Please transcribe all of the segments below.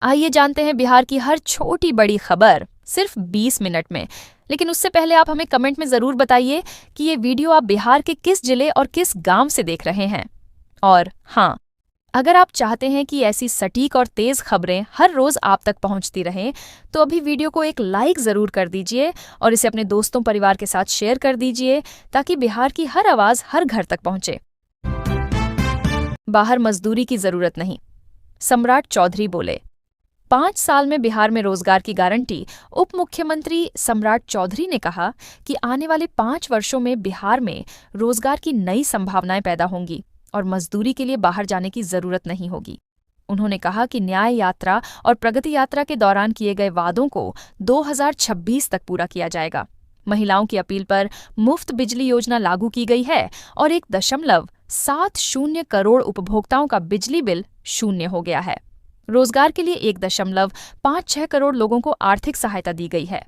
आइए जानते हैं बिहार की हर छोटी बड़ी खबर सिर्फ 20 मिनट में। लेकिन उससे पहले आप हमें कमेंट में जरूर बताइए कि ये वीडियो आप बिहार के किस जिले और किस गांव से देख रहे हैं। और हाँ, अगर आप चाहते हैं कि ऐसी सटीक और तेज खबरें हर रोज आप तक पहुंचती रहें, तो अभी वीडियो को एक लाइक जरूर कर दीजिए और इसे अपने दोस्तों परिवार के साथ शेयर कर दीजिए ताकि बिहार की हर आवाज हर घर तक पहुंचे। बाहर मजदूरी की जरूरत नहीं, सम्राट चौधरी बोले। 5 साल में बिहार में रोजगार की गारंटी। उप मुख्यमंत्री सम्राट चौधरी ने कहा कि आने वाले 5 वर्षों में बिहार में रोजगार की नई संभावनाएं पैदा होंगी और मजदूरी के लिए बाहर जाने की जरूरत नहीं होगी। उन्होंने कहा कि न्याय यात्रा और प्रगति यात्रा के दौरान किए गए वादों को 2026 तक पूरा किया जाएगा। महिलाओं की अपील पर मुफ्त बिजली योजना लागू की गई है और 1.70 करोड़ उपभोक्ताओं का बिजली बिल शून्य हो गया है। रोजगार के लिए 1.56 करोड़ लोगों को आर्थिक सहायता दी गई है।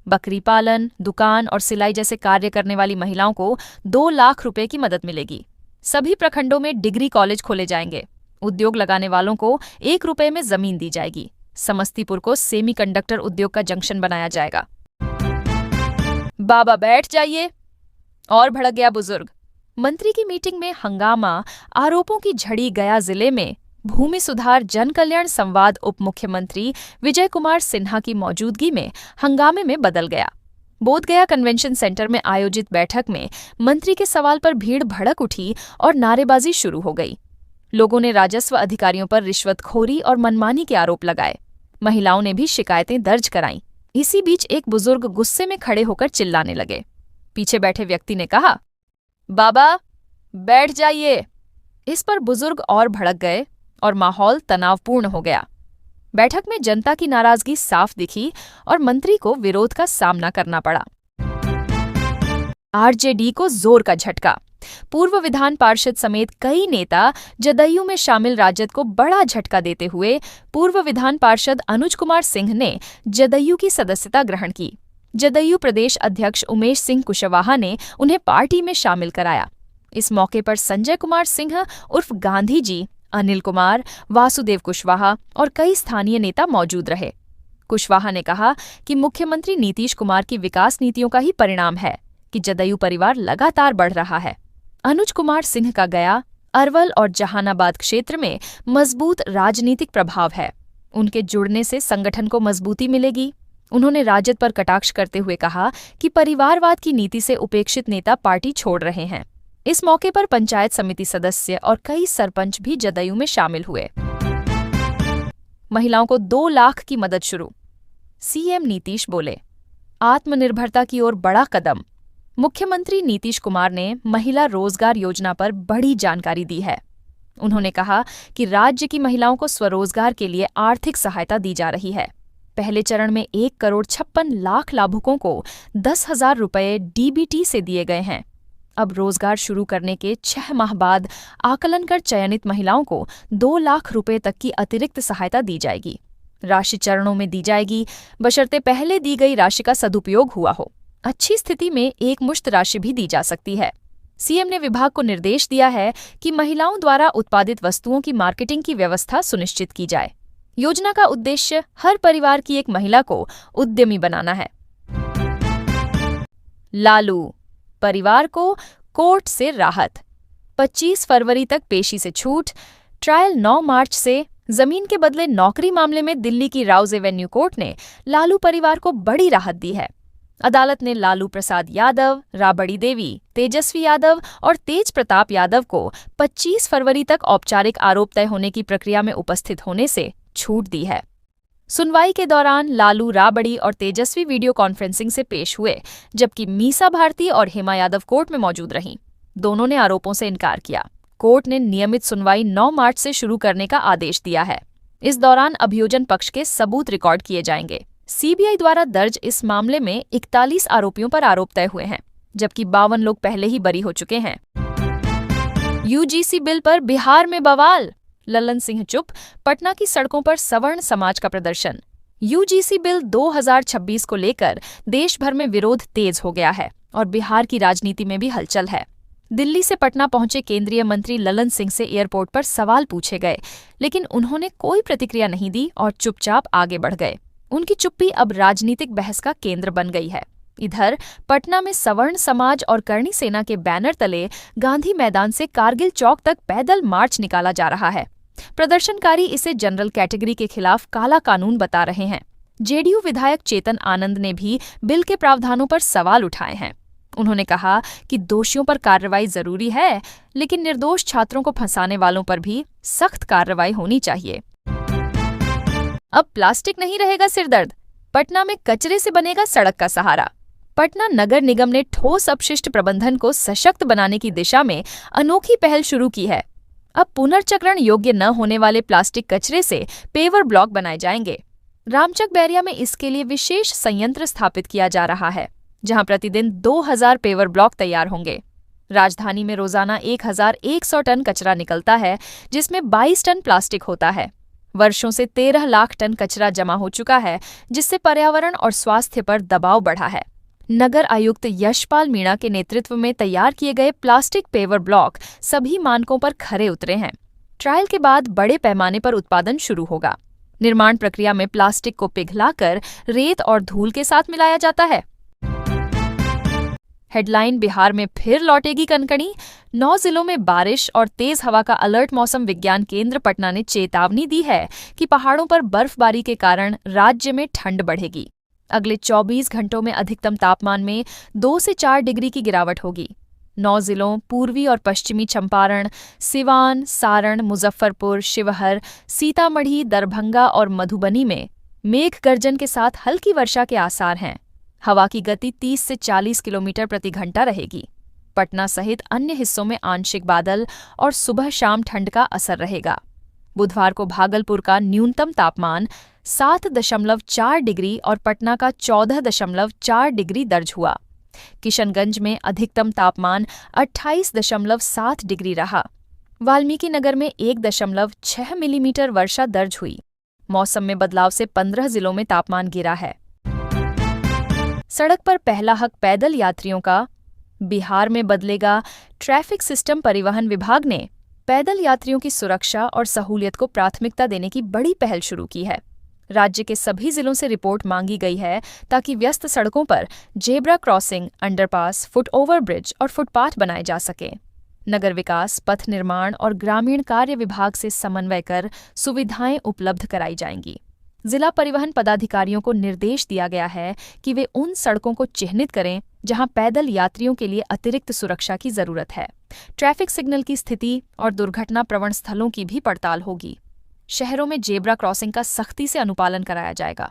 बकरी पालन, दुकान और सिलाई जैसे कार्य करने वाली महिलाओं को 2 लाख रुपए की मदद मिलेगी। सभी प्रखंडों में डिग्री कॉलेज खोले जाएंगे। उद्योग लगाने वालों को 1 रुपए में जमीन दी जाएगी। समस्तीपुर को सेमीकंडक्टर उद्योग का जंक्शन बनाया जाएगा। बाबा बैठ जाइए, और भड़क गया बुजुर्ग। मंत्री की मीटिंग में हंगामा, आरोपों की झड़ी। गया जिले में भूमि सुधार जन कल्याण संवाद उप मुख्यमंत्री विजय कुमार सिन्हा की मौजूदगी में हंगामे में बदल गया। बोधगया कन्वेंशन सेंटर में आयोजित बैठक में मंत्री के सवाल पर भीड़ भड़क उठी और नारेबाजी शुरू हो गई। लोगों ने राजस्व अधिकारियों पर रिश्वतखोरी और मनमानी के आरोप लगाए। महिलाओं ने भी शिकायतें दर्ज कराईं। इसी बीच एक बुजुर्ग गुस्से में खड़े होकर चिल्लाने लगे। पीछे बैठे व्यक्ति ने कहा, बाबा बैठ जाइए। इस पर बुजुर्ग और भड़क गए और माहौल तनावपूर्ण हो गया। बैठक में जनता की नाराजगी साफ दिखी और मंत्री को विरोध का सामना करना पड़ा। आरजेडी को जोर का झटका। पूर्व विधान पार्षद समेत कई नेता जदयू में शामिल राजद को बड़ा झटका देते हुए पूर्व विधान पार्षद अनुज कुमार सिंह ने जदयू की सदस्यता ग्रहण की। जदयू प्रदेश अध्यक्ष उमेश सिंह कुशवाहा ने उन्हें पार्टी में शामिल कराया। इस मौके पर संजय कुमार सिंह उर्फ गांधी जी, अनिल कुमार, वासुदेव कुशवाहा और कई स्थानीय नेता मौजूद रहे। कुशवाहा ने कहा कि मुख्यमंत्री नीतीश कुमार की विकास नीतियों का ही परिणाम है कि जदयू परिवार लगातार बढ़ रहा है। अनुज कुमार सिंह का गया, अरवल और जहानाबाद क्षेत्र में मजबूत राजनीतिक प्रभाव है। उनके जुड़ने से संगठन को मजबूती मिलेगी। उन्होंने राजद पर कटाक्ष करते हुए कहा कि परिवारवाद की नीति से उपेक्षित नेता पार्टी छोड़ रहे हैं। इस मौके पर पंचायत समिति सदस्य और कई सरपंच भी जदयू में शामिल हुए। महिलाओं को 2 लाख की मदद शुरू। सीएम नीतीश बोले, आत्मनिर्भरता की ओर बड़ा कदम। मुख्यमंत्री नीतीश कुमार ने महिला रोजगार योजना पर बड़ी जानकारी दी है। उन्होंने कहा कि राज्य की महिलाओं को स्वरोजगार के लिए आर्थिक सहायता दी जा रही है। पहले चरण में 1,56,00,000 लाभुकों को 10,000 रुपये डीबीटी से दिए गए हैं। अब रोजगार शुरू करने के 6 माह बाद आकलन कर चयनित महिलाओं को 2 लाख रुपए तक की अतिरिक्त सहायता दी जाएगी। राशि चरणों में दी जाएगी, बशर्ते पहले दी गई राशि का सदुपयोग हुआ हो। अच्छी स्थिति में एकमुश्त राशि भी दी जा सकती है। सीएम ने विभाग को निर्देश दिया है कि महिलाओं द्वारा उत्पादित वस्तुओं की मार्केटिंग की व्यवस्था सुनिश्चित की जाए। योजना का उद्देश्य हर परिवार की एक महिला को उद्यमी बनाना है। लालू, परिवार को कोर्ट से राहत। 25 फरवरी तक पेशी से छूट। ट्रायल 9 मार्च से। जमीन के बदले नौकरी मामले में दिल्ली की राउज एवेन्यू कोर्ट ने लालू परिवार को बड़ी राहत दी है। अदालत ने लालू प्रसाद यादव, राबड़ी देवी, तेजस्वी यादव और तेज प्रताप यादव को 25 फरवरी तक औपचारिक आरोप तय होने की प्रक्रिया में उपस्थित होने से छूट दी है। सुनवाई के दौरान लालू, राबड़ी और तेजस्वी वीडियो कॉन्फ्रेंसिंग से पेश हुए, जबकि मीसा भारती और हेमा यादव कोर्ट में मौजूद रहीं। दोनों ने आरोपों से इनकार किया। कोर्ट ने नियमित सुनवाई 9 मार्च से शुरू करने का आदेश दिया है। इस दौरान अभियोजन पक्ष के सबूत रिकॉर्ड किए जाएंगे। सीबीआई द्वारा दर्ज इस मामले में 41 आरोपियों पर आरोप तय हुए हैं, जबकि 52 लोग पहले ही बरी हो चुके हैं। यूजीसी बिल पर बिहार में बवाल। ललन सिंह चुप। पटना की सड़कों पर सवर्ण समाज का प्रदर्शन। यूजीसी बिल 2026 को लेकर देश भर में विरोध तेज हो गया है और बिहार की राजनीति में भी हलचल है। दिल्ली से पटना पहुंचे केंद्रीय मंत्री ललन सिंह से एयरपोर्ट पर सवाल पूछे गए, लेकिन उन्होंने कोई प्रतिक्रिया नहीं दी और चुपचाप आगे बढ़ गए। उनकी चुप्पी अब राजनीतिक बहस का केंद्र बन गई है। इधर पटना में सवर्ण समाज और करणी सेना के बैनर तले गांधी मैदान से कारगिल चौक तक पैदल मार्च निकाला जा रहा है। प्रदर्शनकारी इसे जनरल कैटेगरी के खिलाफ काला कानून बता रहे हैं। जेडीयू विधायक चेतन आनंद ने भी बिल के प्रावधानों पर सवाल उठाए हैं। उन्होंने कहा कि दोषियों पर कार्रवाई जरूरी है, लेकिन निर्दोष छात्रों को फंसाने वालों पर भी सख्त कार्रवाई होनी चाहिए। अब प्लास्टिक नहीं रहेगा सिरदर्द, पटना में कचरे से बनेगा सड़क का सहारा। पटना नगर निगम ने ठोस अपशिष्ट प्रबंधन को सशक्त बनाने की दिशा में अनोखी पहल शुरू की है। अब पुनर्चक्रण योग्य न होने वाले प्लास्टिक कचरे से पेवर ब्लॉक बनाए जाएंगे। रामचक बैरिया में इसके लिए विशेष संयंत्र स्थापित किया जा रहा है, जहां प्रतिदिन 2000 पेवर ब्लॉक तैयार होंगे। राजधानी में रोजाना 1100 टन कचरा निकलता है, जिसमें 22 टन प्लास्टिक होता है। वर्षों से 13 लाख टन कचरा जमा हो चुका है, जिससे पर्यावरण और स्वास्थ्य पर दबाव बढ़ा है। नगर आयुक्त यशपाल मीणा के नेतृत्व में तैयार किए गए प्लास्टिक पेवर ब्लॉक सभी मानकों पर खरे उतरे हैं। ट्रायल के बाद बड़े पैमाने पर उत्पादन शुरू होगा। निर्माण प्रक्रिया में प्लास्टिक को पिघलाकर रेत और धूल के साथ मिलाया जाता है। हेडलाइन, बिहार में फिर लौटेगी कनकनी। 9 जिलों में बारिश और तेज हवा का अलर्ट। मौसम विज्ञान केंद्र पटना ने चेतावनी दी है कि पहाड़ों पर बर्फबारी के कारण राज्य में ठंड बढ़ेगी। अगले 24 घंटों में अधिकतम तापमान में 2 से 4 डिग्री की गिरावट होगी। 9 जिलों पूर्वी और पश्चिमी चंपारण, सिवान, सारण, मुजफ्फरपुर, शिवहर, सीतामढ़ी, दरभंगा और मधुबनी में मेघ गर्जन के साथ हल्की वर्षा के आसार हैं। हवा की गति 30 से 40 किलोमीटर प्रति घंटा रहेगी। पटना सहित अन्य हिस्सों में आंशिक बादल और सुबह शाम ठंड का असर रहेगा। बुधवार को भागलपुर का न्यूनतम तापमान 7.4 डिग्री और पटना का 14.4 डिग्री दर्ज हुआ। किशनगंज में अधिकतम तापमान 28.7 डिग्री रहा। वाल्मीकि नगर में 1.6 मिलीमीटर वर्षा दर्ज हुई। मौसम में बदलाव से 15 जिलों में तापमान गिरा है। सड़क पर पहला हक पैदल यात्रियों का, बिहार में बदलेगा ट्रैफिक सिस्टम। परिवहन विभाग ने पैदल यात्रियों की सुरक्षा और सहूलियत को प्राथमिकता देने की बड़ी पहल शुरू की है। राज्य के सभी जिलों से रिपोर्ट मांगी गई है ताकि व्यस्त सड़कों पर zebra crossing, underpass, foot over bridge और फुटपाथ बनाए जा सके। नगर विकास, पथ निर्माण और ग्रामीण कार्य विभाग से समन्वय कर सुविधाएं उपलब्ध कराई जाएंगी। जिला परिवहन पदाधिकारियों को निर्देश दिया गया है कि वे उन सड़कों को चिह्नित करें जहां पैदल यात्रियों के लिए अतिरिक्त सुरक्षा की जरूरत है। ट्रैफिक सिग्नल की स्थिति और दुर्घटना प्रवण स्थलों की भी पड़ताल होगी। शहरों में जेब्रा क्रॉसिंग का सख्ती से अनुपालन कराया जाएगा।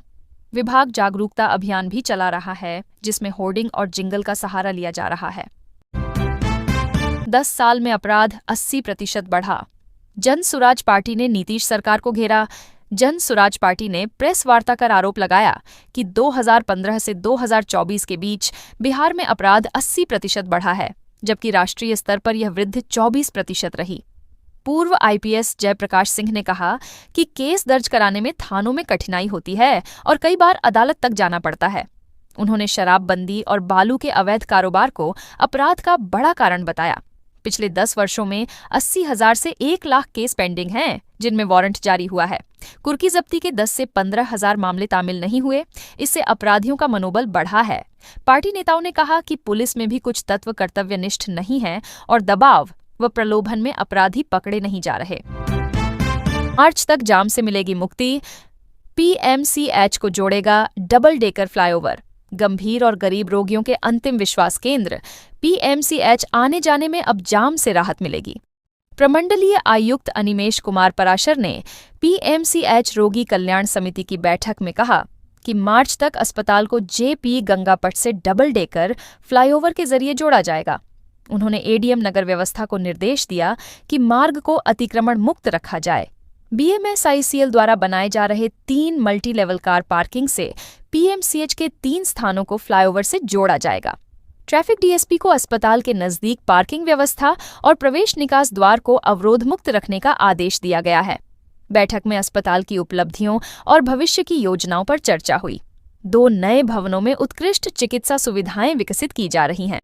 विभाग जागरूकता अभियान भी चला रहा है, जिसमें होर्डिंग और जिंगल का सहारा लिया जा रहा है। 10 साल में अपराध 80% बढ़ा। जन सुराज पार्टी ने नीतीश सरकार को घेरा। जन सुराज पार्टी ने प्रेस वार्ता कर आरोप लगाया कि 2015 से 2024 के बीच बिहार में अपराध 80% बढ़ा है, जबकि राष्ट्रीय स्तर पर यह वृद्धि 24% रही। पूर्व आईपीएस जयप्रकाश सिंह ने कहा कि केस दर्ज कराने में थानों में कठिनाई होती है और कई बार अदालत तक जाना पड़ता है। उन्होंने शराबबंदी और बालू के अवैध कारोबार को अपराध का बड़ा कारण बताया। पिछले 10 वर्षों में 80,000 से 1 लाख केस पेंडिंग हैं, जिनमें वारंट जारी हुआ है। कुर्की जब्ती के 10 से 15,000 मामले तामिल नहीं हुए। इससे अपराधियों का मनोबल बढ़ा है। पार्टी नेताओं ने कहा कि पुलिस में भी कुछ तत्व कर्तव्यनिष्ठ नहीं हैं और दबाव व प्रलोभन में अपराधी पकड़े नहीं जा रहे। मार्च तक जाम से मिलेगी मुक्ति। पीएमसीएच को जोड़ेगा डबल डेकर फ्लाईओवर। गंभीर और गरीब रोगियों के अंतिम विश्वास केंद्र पीएमसीएच आने जाने में अब जाम से राहत मिलेगी। प्रमंडलीय आयुक्त अनिमेश कुमार पराशर ने पीएमसीएच रोगी कल्याण समिति की बैठक में कहा कि मार्च तक अस्पताल को जेपी गंगापट से डबल डेकर फ्लाईओवर के जरिए जोड़ा जाएगा। उन्होंने एडीएम नगर व्यवस्था को निर्देश दिया कि मार्ग को अतिक्रमण मुक्त रखा जाए। बीएमएसआईसीएल द्वारा बनाए जा रहे 3 मल्टी लेवल कार पार्किंग से पीएमसीएच के 3 स्थानों को फ्लाईओवर से जोड़ा जाएगा। ट्रैफिक डीएसपी को अस्पताल के नजदीक पार्किंग व्यवस्था और प्रवेश निकास द्वार को अवरोध मुक्त रखने का आदेश दिया गया है। बैठक में अस्पताल की उपलब्धियों और भविष्य की योजनाओं पर चर्चा हुई। 2 नए भवनों में उत्कृष्ट चिकित्सा सुविधाएं विकसित की जा रही हैं।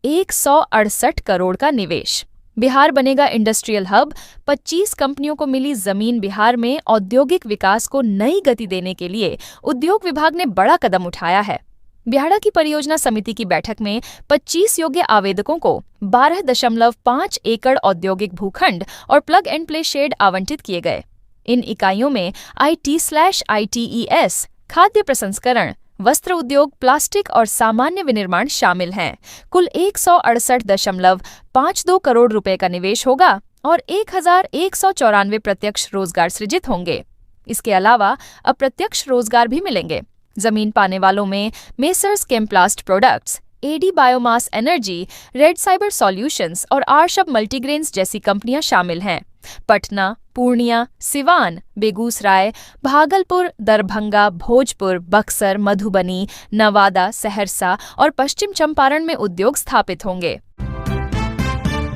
168 करोड़ का निवेश। बिहार बनेगा इंडस्ट्रियल हब। 25 कंपनियों को मिली जमीन। बिहार में औद्योगिक विकास को नई गति देने के लिए उद्योग विभाग ने बड़ा कदम उठाया है। बिहाड़ा की परियोजना समिति की बैठक में 25 योग्य आवेदकों को 12.5 एकड़ औद्योगिक भूखंड और प्लग एंड प्ले शेड आवंटित किए गए। इन इकाइयों में IT/ITES, खाद्य प्रसंस्करण, वस्त्र उद्योग, प्लास्टिक और सामान्य विनिर्माण शामिल हैं। कुल 168.52 करोड़ रुपए का निवेश होगा और 1194 प्रत्यक्ष रोजगार सृजित होंगे। इसके अलावा अप्रत्यक्ष रोजगार भी मिलेंगे। जमीन पाने वालों में messrs Chemplast products, AD biomass energy, red cyber solutions और आरशब मल्टीग्रेन्स जैसी कंपनियां शामिल हैं। पटना, पूर्णिया, सिवान, बेगूसराय, भागलपुर, दरभंगा, भोजपुर, बक्सर, मधुबनी, नवादा, सहरसा और पश्चिम चंपारण में उद्योग स्थापित होंगे।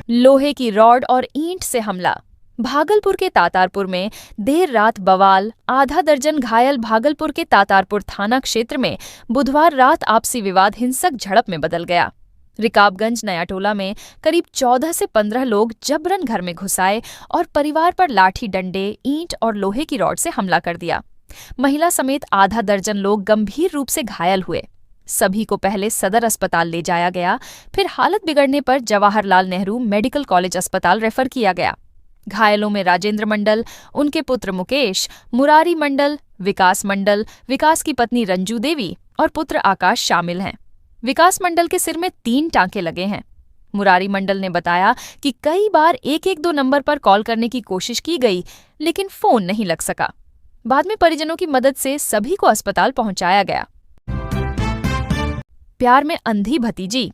लोहे की रॉड और ईंट से हमला। भागलपुर के तातारपुर में देर रात बवाल, आधा दर्जन घायल। भागलपुर के तातारपुर थाना क्षेत्र में बुधवार रात आपसी विवाद हिंसक झड़प में बदल गया। रिकाबगंज नया टोला में करीब 14 से 15 लोग जबरन घर में घुस आए और परिवार पर लाठी डंडे, ईंट और लोहे की रॉड से हमला कर दिया। महिला समेत आधा दर्जन लोग गंभीर रूप से घायल हुए। सभी को पहले सदर अस्पताल ले जाया गया, फिर हालत बिगड़ने पर जवाहरलाल नेहरू मेडिकल कॉलेज अस्पताल रेफर किया गया। घायलों में राजेंद्र मंडल, उनके पुत्र मुकेश, मुरारी मंडल, विकास की पत्नी रंजू देवी और पुत्र आकाश शामिल हैं। विकास मंडल के सिर में 3 टांके लगे हैं। मुरारी मंडल ने बताया कि कई बार 112 नंबर पर कॉल करने की कोशिश की गई, लेकिन फोन नहीं लग सका। बाद में परिजनों की मदद से सभी को अस्पताल पहुंचाया गया। प्यार में अंधी भतीजी,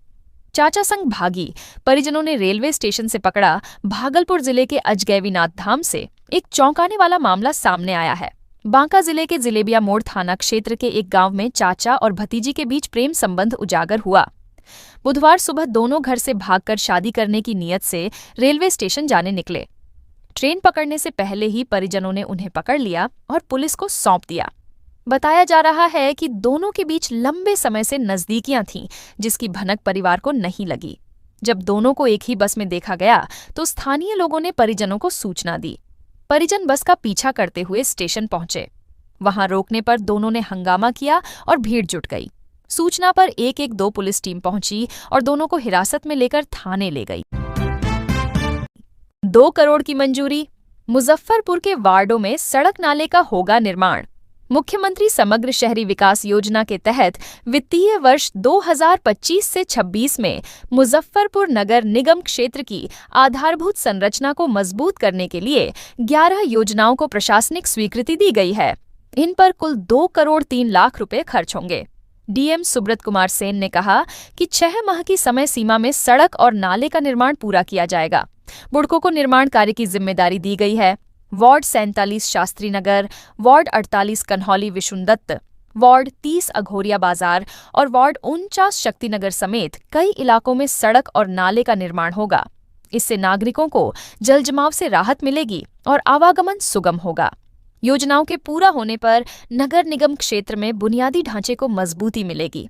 चाचा संग भागी। परिजनों ने रेलवे स्टेशन से पकड़ा। भागलपुर जिले के अजगैवीनाथ धाम से एक चौंकाने वाला मामला सामने आया है। बांका जिले के जिलेबिया मोड़ थाना क्षेत्र के एक गांव में चाचा और भतीजी के बीच प्रेम संबंध उजागर हुआ। बुधवार सुबह दोनों घर से भागकर शादी करने की नीयत से रेलवे स्टेशन जाने निकले। ट्रेन पकड़ने से पहले ही परिजनों ने उन्हें पकड़ लिया और पुलिस को सौंप दिया। बताया जा रहा है कि दोनों के बीच लंबे समय से नजदीकियां थीं, जिसकी भनक परिवार को नहीं लगी। जब दोनों को एक ही बस में देखा गया तो स्थानीय लोगों ने परिजनों को सूचना दी। परिजन बस का पीछा करते हुए स्टेशन पहुंचे। वहां रोकने पर दोनों ने हंगामा किया और भीड़ जुट गई। सूचना पर 112 पुलिस टीम पहुंची और दोनों को हिरासत में लेकर थाने ले गई। 2 करोड़ की मंजूरी। मुजफ्फरपुर के वार्डों में सड़क नाले का होगा निर्माण। मुख्यमंत्री समग्र शहरी विकास योजना के तहत वित्तीय वर्ष 2025 से 26 में मुजफ्फरपुर नगर निगम क्षेत्र की आधारभूत संरचना को मजबूत करने के लिए 11 योजनाओं को प्रशासनिक स्वीकृति दी गई है। इन पर कुल 2 करोड़ 3 लाख रुपए खर्च होंगे। डीएम सुब्रत कुमार सेन ने कहा कि 6 माह की समय सीमा में सड़क और नाले का निर्माण पूरा किया जाएगा। बुड़कों को निर्माण कार्य की जिम्मेदारी दी गई है। Ward 47 Shastri Nagar, ward 48 Kanhauli विशुनदत्त, ward 30 Aghoria बाजार और वार्ड 49 शक्तिनगर समेत कई इलाकों में सड़क और नाले का निर्माण होगा। इससे नागरिकों को जलजमाव से राहत मिलेगी और आवागमन सुगम होगा। योजनाओं के पूरा होने पर नगर निगम क्षेत्र में बुनियादी ढांचे को मजबूती मिलेगी।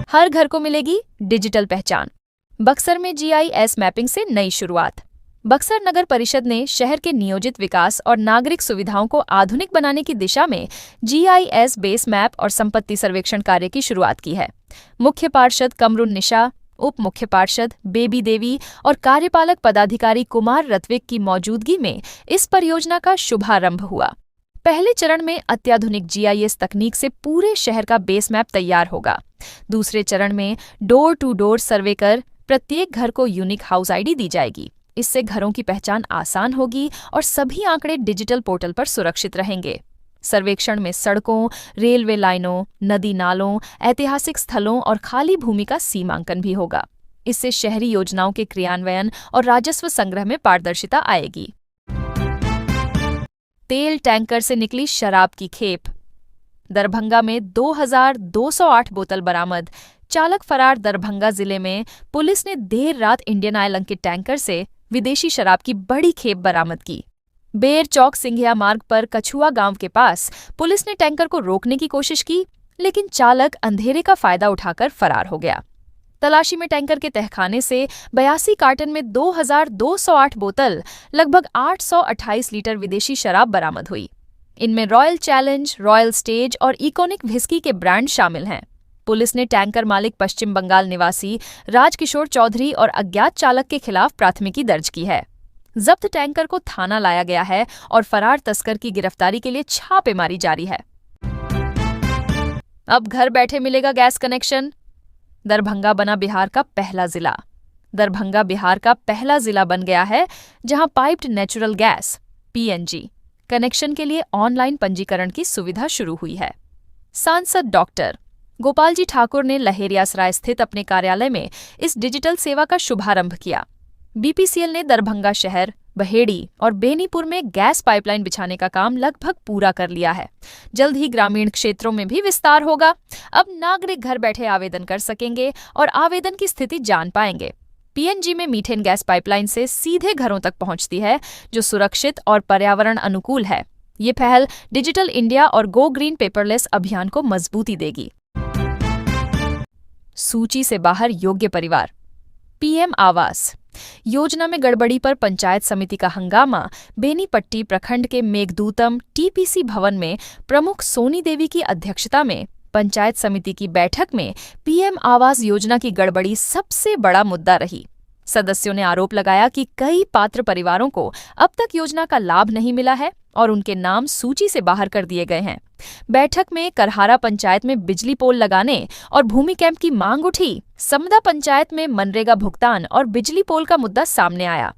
हर घर को मिलेगी डिजिटल पहचान। बक्सर में GIS मैपिंग से नई शुरुआत। बक्सर नगर परिषद ने शहर के नियोजित विकास और नागरिक सुविधाओं को आधुनिक बनाने की दिशा में GIS बेस मैप और संपत्ति सर्वेक्षण कार्य की शुरुआत की है। मुख्य पार्षद कमरुन्निशा, उप मुख्य पार्षद बेबी देवी और कार्यपालक पदाधिकारी कुमार रत्विक की मौजूदगी में इस परियोजना का शुभारंभ हुआ। पहले चरण में अत्याधुनिक GIS तकनीक से पूरे शहर का बेस मैप तैयार होगा। दूसरे चरण में डोर टू डोर सर्वे कर प्रत्येक घर को यूनिक हाउस ID दी जाएगी। इससे घरों की पहचान आसान होगी और सभी आंकड़े डिजिटल पोर्टल पर सुरक्षित रहेंगे। सर्वेक्षण में सड़कों, रेलवे लाइनों, नदी नालों, ऐतिहासिक स्थलों और खाली भूमि का सीमांकन भी होगा। इससे शहरी योजनाओं के क्रियान्वयन और राजस्व संग्रह में पारदर्शिता आएगी। तेल टैंकर से निकली शराब की खेप। दरभंगा में 2208 बोतल बरामद। चालक फरार। दरभंगा जिले में पुलिस ने देर रात इंडियन ऑयल अंकित टैंकर से विदेशी शराब की बड़ी खेप बरामद की। बेर चौक सिंघिया मार्ग पर कछुआ गांव के पास पुलिस ने टैंकर को रोकने की कोशिश की, लेकिन चालक अंधेरे का फायदा उठाकर फरार हो गया। तलाशी में टैंकर के तहखाने से 82 कार्टन में 2208 बोतल लगभग 828 लीटर विदेशी शराब बरामद हुई। इनमें रॉयल चैलेंज, रॉयल स्टेज और इकोनिक व्हिस्की के ब्रांड शामिल हैं। पुलिस ने टैंकर मालिक पश्चिम बंगाल निवासी राजकिशोर चौधरी और अज्ञात चालक के खिलाफ प्राथमिकी दर्ज की है। जब्त टैंकर को थाना लाया गया है और फरार तस्कर की गिरफ्तारी के लिए छापेमारी जारी है। अब घर बैठे मिलेगा गैस कनेक्शन। दरभंगा बना बिहार का पहला जिला। दरभंगा बिहार का पहला जिला बन गया है जहां piped natural gas (PNG) connection के लिए ऑनलाइन पंजीकरण की सुविधा शुरू हुई है। सांसद डॉक्टर गोपाल जी ठाकुर ने लहेरियासराय स्थित अपने कार्यालय में इस डिजिटल सेवा का शुभारंभ किया। बीपीसीएल ने दरभंगा शहर, बहेड़ी और बेनीपुर में गैस पाइपलाइन बिछाने का काम लगभग पूरा कर लिया है। जल्द ही ग्रामीण क्षेत्रों में भी विस्तार होगा। अब नागरिक घर बैठे आवेदन कर सकेंगे और आवेदन की स्थिति जान पाएंगे। पीएनजी में मीथेन गैस पाइपलाइन से सीधे घरों तक पहुंचती है, जो सुरक्षित और पर्यावरण अनुकूल है। ये पहल डिजिटल इंडिया और गो ग्रीन पेपरलेस अभियान को मजबूती देगी। सूची से बाहर योग्य परिवार। पीएम आवास योजना में गड़बड़ी पर पंचायत समिति का हंगामा। बेनीपट्टी प्रखंड के मेघदूतम टीपीसी भवन में प्रमुख सोनी देवी की अध्यक्षता में पंचायत समिति की बैठक में पीएम आवास योजना की गड़बड़ी सबसे बड़ा मुद्दा रही। सदस्यों ने आरोप लगाया कि कई पात्र परिवारों को अब तक योजना का लाभ नहीं मिला है और उनके नाम सूची से बाहर कर दिए गए हैं। बैठक में करहारा पंचायत में बिजली पोल लगाने और भूमि कैंप की मांग उठी। समदा पंचायत में मनरेगा भुगतान और बिजली पोल का मुद्दा सामने आया।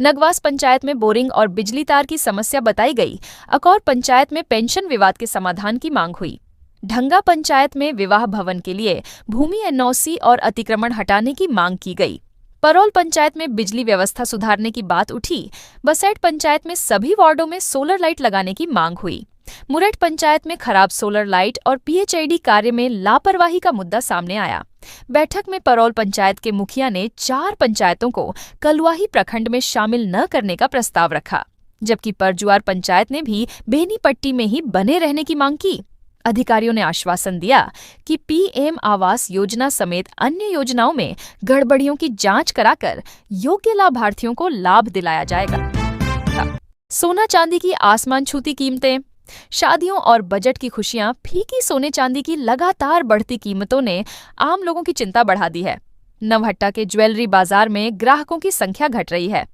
नगवास पंचायत में बोरिंग और बिजली तार की समस्या बताई गई। अकौर पंचायत में पेंशन विवाद के समाधान की मांग हुई। ढंगा पंचायत में विवाह भवन के लिए भूमि एनओसी और अतिक्रमण हटाने की मांग की गई। परौल पंचायत में बिजली व्यवस्था सुधारने की बात उठी। बसैठ पंचायत में सभी वार्डों में सोलर लाइट लगाने की मांग हुई। मुरठ पंचायत में खराब सोलर लाइट और पीएचईडी कार्य में लापरवाही का मुद्दा सामने आया। बैठक में परौल पंचायत के मुखिया ने 4 पंचायतों को कलुआही प्रखंड में शामिल न करने का प्रस्ताव रखा, जबकि परजुआर पंचायत ने भी बेनीपट्टी में ही बने रहने की मांग की। अधिकारियों ने आश्वासन दिया कि पीएम आवास योजना समेत अन्य योजनाओं में गड़बड़ियों की जांच कराकर योग्य लाभार्थियों को लाभ दिलाया जाएगा। सोना चांदी की आसमान छूती कीमतें। शादियों और बजट की खुशियां फीकी सोने चांदी की लगातार बढ़ती कीमतों ने आम लोगों की चिंता बढ़ा दी है। नवहट्टा के ज्वेलरी बाजार में ग्राहकों की संख्या घट रही है।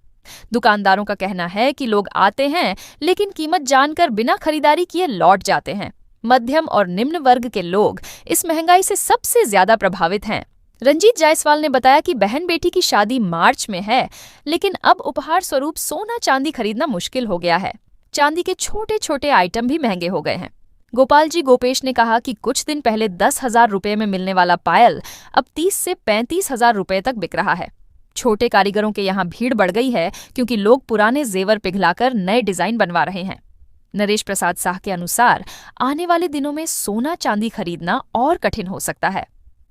दुकानदारों का कहना है कि लोग आते हैं लेकिन कीमत जानकर बिना खरीदारी किए लौट जाते हैं। मध्यम और निम्न वर्ग के लोग इस महंगाई से सबसे ज्यादा प्रभावित हैं। रंजीत जायसवाल ने बताया कि बहन बेटी की शादी मार्च में है, लेकिन अब उपहार स्वरूप सोना चांदी खरीदना मुश्किल हो गया है। चांदी के छोटे छोटे आइटम भी महंगे हो गए हैं। गोपाल जी गोपेश ने कहा कि कुछ दिन पहले 10,000 रुपये में मिलने वाला पायल अब 30 से 35,000 रुपये तक बिक रहा है। छोटे कारीगरों के यहाँ भीड़ बढ़ गई है क्योंकि लोग पुराने जेवर पिघलाकर नए डिजाइन बनवा रहे हैं। नरेश प्रसाद शाह के अनुसार आने वाले दिनों में सोना चांदी खरीदना और कठिन हो सकता है।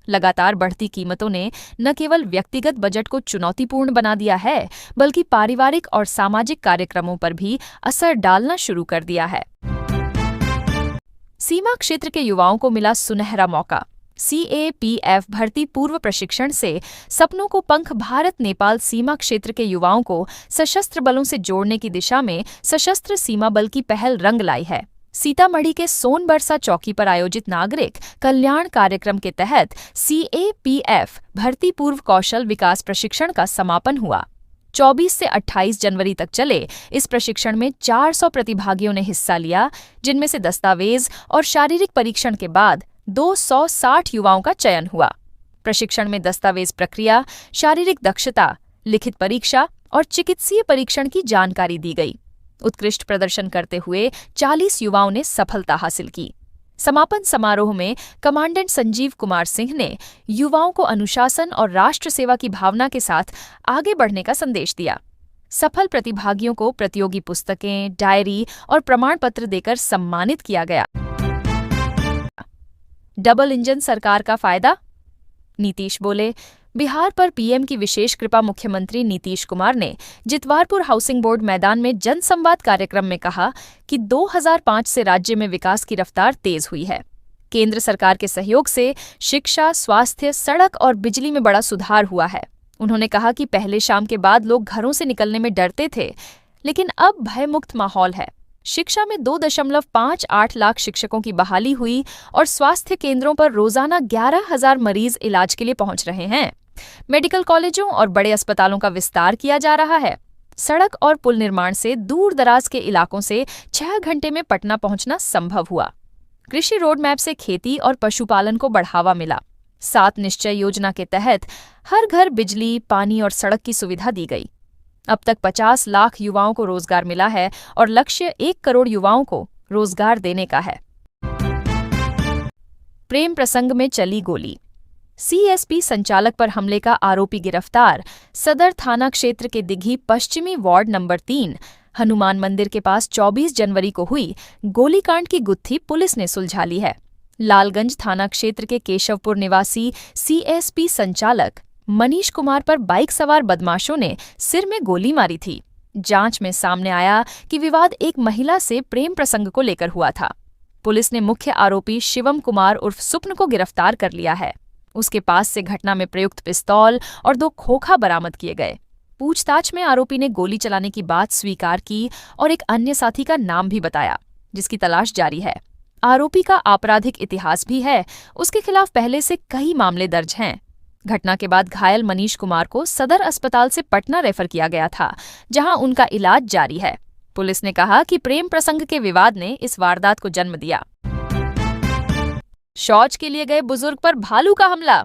लगातार बढ़ती कीमतों ने न केवल व्यक्तिगत बजट को चुनौतीपूर्ण बना दिया है, बल्कि पारिवारिक और सामाजिक कार्यक्रमों पर भी असर डालना शुरू कर दिया है। सीमा क्षेत्र के युवाओं को मिला सुनहरा मौका। सीएपीएफ भर्ती पूर्व प्रशिक्षण से सपनों को पंख। भारत नेपाल सीमा क्षेत्र के युवाओं को सशस्त्र बलों से जोड़ने की दिशा में सशस्त्र सीमा बल की पहल रंग लाई है। सीतामढ़ी के सोनबरसा चौकी पर आयोजित नागरिक कल्याण कार्यक्रम के तहत सीएपीएफ भर्ती पूर्व कौशल विकास प्रशिक्षण का समापन हुआ। 24 से 28 जनवरी तक चले इस प्रशिक्षण में 400 प्रतिभागियों ने हिस्सा लिया, जिनमें से दस्तावेज और शारीरिक परीक्षण के बाद 260 युवाओं का चयन हुआ। प्रशिक्षण में दस्तावेज प्रक्रिया, शारीरिक दक्षता, लिखित परीक्षा और चिकित्सीय परीक्षण की जानकारी दी गई। उत्कृष्ट प्रदर्शन करते हुए 40 युवाओं ने सफलता हासिल की। समापन समारोह में कमांडेंट संजीव कुमार सिंह ने युवाओं को अनुशासन और राष्ट्र सेवा की भावना के साथ आगे बढ़ने का संदेश दिया। सफल प्रतिभागियों को प्रतियोगी पुस्तकें, डायरी और प्रमाण पत्र देकर सम्मानित किया गया। डबल इंजन सरकार का फायदा। नीतीश बोले, बिहार पर पीएम की विशेष कृपा। मुख्यमंत्री नीतीश कुमार ने जितवारपुर हाउसिंग बोर्ड मैदान में जनसंवाद कार्यक्रम में कहा कि 2005 से राज्य में विकास की रफ्तार तेज हुई है। केंद्र सरकार के सहयोग से शिक्षा, स्वास्थ्य, सड़क और बिजली में बड़ा सुधार हुआ है। उन्होंने कहा कि पहले शाम के बाद लोग घरों से निकलने में डरते थे, लेकिन अब भयमुक्त माहौल है। शिक्षा में 2.58 लाख शिक्षकों की बहाली हुई और स्वास्थ्य केंद्रों पर रोजाना 11,000 मरीज इलाज के लिए पहुंच रहे हैं। मेडिकल कॉलेजों और बड़े अस्पतालों का विस्तार किया जा रहा है। सड़क और पुल निर्माण से दूर दराज के इलाकों से 6 घंटे में पटना पहुंचना संभव हुआ। कृषि रोड मैप से खेती और पशुपालन को बढ़ावा मिला। 7 निश्चय योजना के तहत हर घर बिजली, पानी और सड़क की सुविधा दी गई। अब तक 50 लाख युवाओं को रोजगार मिला है और लक्ष्य 1 करोड़ युवाओं को रोजगार देने का है। प्रेम प्रसंग में चली गोली, सीएसपी संचालक पर हमले का आरोपी गिरफ्तार। सदर थाना क्षेत्र के दिघी पश्चिमी वार्ड नंबर 3 हनुमान मंदिर के पास 24 जनवरी को हुई गोलीकांड की गुत्थी पुलिस ने सुलझा ली है। लालगंज थाना क्षेत्र के केशवपुर निवासी सीएसपी संचालक मनीष कुमार पर बाइक सवार बदमाशों ने सिर में गोली मारी थी। जांच में सामने आया कि विवाद एक महिला से प्रेम प्रसंग को लेकर हुआ था। पुलिस ने मुख्य आरोपी शिवम कुमार उर्फ सुप्न को गिरफ्तार कर लिया है। उसके पास से घटना में प्रयुक्त पिस्तौल और 2 खोखा बरामद किए गए। पूछताछ में आरोपी ने गोली चलाने की बात स्वीकार की और एक अन्य साथी का नाम भी बताया, जिसकी तलाश जारी है। आरोपी का आपराधिक इतिहास भी है। उसके खिलाफ पहले से कई मामले दर्ज हैं। घटना के बाद घायल मनीष कुमार को सदर अस्पताल से पटना रेफर किया गया था, जहां उनका इलाज जारी है। पुलिस ने कहा कि प्रेम प्रसंग के विवाद ने इस वारदात को जन्म दिया। शौच के लिए गए बुजुर्ग पर भालू का हमला,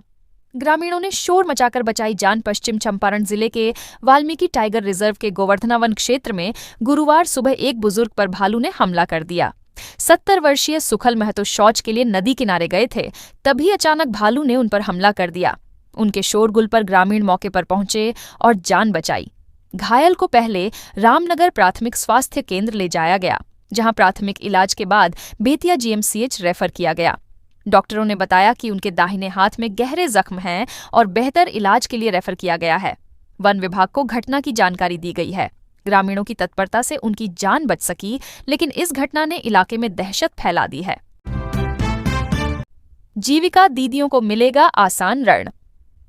ग्रामीणों ने शोर मचाकर बचाई जान। पश्चिम चंपारण जिले के वाल्मीकि टाइगर रिजर्व के गोवर्धना वन क्षेत्र में गुरुवार सुबह एक बुजुर्ग पर भालू ने हमला कर दिया। 70 वर्षीय सुखल महतो शौच के लिए नदी किनारे गए थे, तभी अचानक भालू ने उन पर हमला कर दिया। उनके शोरगुल पर ग्रामीण मौके पर पहुंचे और जान बचाई। घायल को पहले रामनगर प्राथमिक स्वास्थ्य केंद्र ले जाया गया, जहां प्राथमिक इलाज के बाद बेतिया जीएमसीएच रेफर किया गया। डॉक्टरों ने बताया कि उनके दाहिने हाथ में गहरे जख्म हैं और बेहतर इलाज के लिए रेफर किया गया है। वन विभाग को घटना की जानकारी दी गई है। ग्रामीणों की तत्परता से उनकी जान बच सकी, लेकिन इस घटना ने इलाके में दहशत फैला दी है। जीविका दीदियों को मिलेगा आसान ऋण,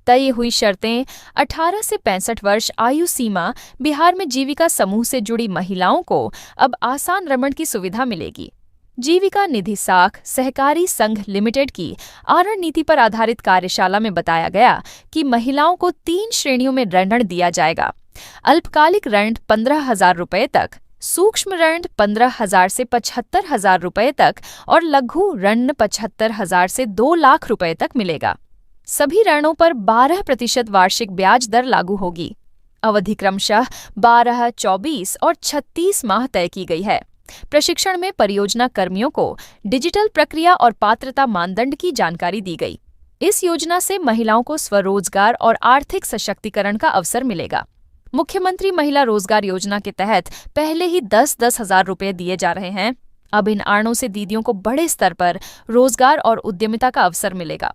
तय हुई शर्तें। 18 से 65 वर्ष आयु सीमा बिहार में जीविका समूह से जुड़ी महिलाओं को अब आसान ऋण की सुविधा मिलेगी। जीविका निधि साख सहकारी संघ लिमिटेड की आरण नीति पर आधारित कार्यशाला में बताया गया कि महिलाओं को 3 श्रेणियों में ऋण दिया जाएगा। अल्पकालिक ऋण 15,000 रुपये तक, सूक्ष्म ऋण 15,000 से 75,000 रुपये तक और लघु ऋण 75,000 से 2 लाख रुपये तक मिलेगा। सभी ऋणों पर 12% वार्षिक ब्याज दर लागू होगी। अवधि क्रमशः 12, 24 और 36 माह तय की गई है। प्रशिक्षण में परियोजना कर्मियों को डिजिटल प्रक्रिया और पात्रता मानदंड की जानकारी दी गई। इस योजना से महिलाओं को स्वरोजगार और आर्थिक सशक्तिकरण का अवसर मिलेगा। मुख्यमंत्री महिला रोजगार योजना के तहत पहले ही 10-10 हजार रुपये दिए जा रहे हैं। अब इन आरणों से दीदियों को बड़े स्तर पर रोजगार और उद्यमिता का अवसर मिलेगा।